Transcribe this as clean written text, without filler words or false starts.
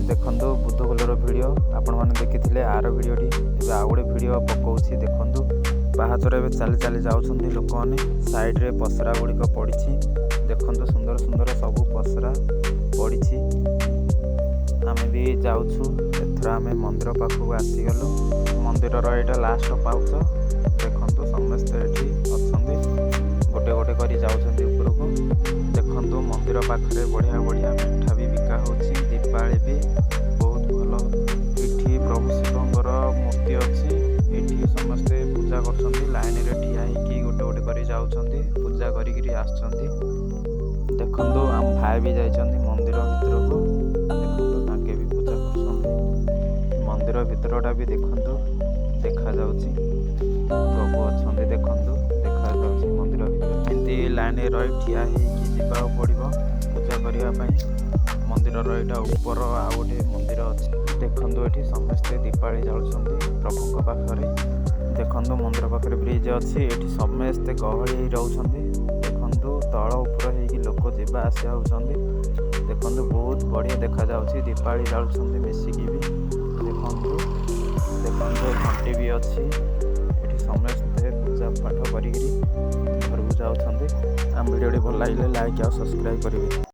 देखंतु बुद्धगोलर वीडियो आपण मैंने देखी आर वीडियोटी एवं आउ गोटे वीडियो पकाउछि। देखंतु पाहाचर एवं चली चली जाउछन्ति लोक माने। साइड रे पसरा गुड़िक पड़ी। देखंतु सुंदर सुंदर सबू पसरा पड़ी। आमे भी जाउछु। एथरा आमे मंदिर पाखक आसीगलु। मंदिर एटा लास्ट पाउच। देखंतु समस्त एठी अछन्ति गोटे गोटे करी जाउछन्ति उपरको। देखंतु मंदिर पाखरे बढ़िया बढ़िया मिठा भी बिका होछि। दीपावली भी बहुत भलो। एठी प्रभु शिवंकर मूर्ति अछि। एठी समस्ते पूजा करछन्ति। लाइन रे ठिया हेकी गोटे गोटे करी जाउछन्ति पूजा करिकरी आछन्ति। देखंतु हम भाई भी जाइछन्ति मंदिर भितरको। देखंतु ताके भी पूजा करछन्ति। मंदिर भितरटा भी देखंतु देखा जाउछि। प्रभु अछन्ति देखंतु देखा जाउछि मंदिर भितर। एंती लाइन रे ठिया हेकी जिबा पड़िबो पूजा करिया पई। मंदिर एटा ऊपर आ गोटे मंदिर अछि। देखंतु एठी समस्ते दीपावली जाउछन्ति प्रभुଙ୍କ पाखरे। देखंतु मंदिर पाखरे ब्रिज अछि। एठी समस्ते गहଳି रहउछन्ति। देखंतु तळ ऊपर हेकी लोक जिबा आसिया होउछन्ति। देखंतु बहुत बढ़िया देखा जाउछि। दीपावली जाउछन्ति मिसिकी भी। देखंतु देखंतु घंटी भी अछि। एठी समस्ते पूजा पाठ करिकरी घरକୁ जाउछन्ति। हम वीडियोटी भल लागिले लाइक और सब्सक्राइब करिवे।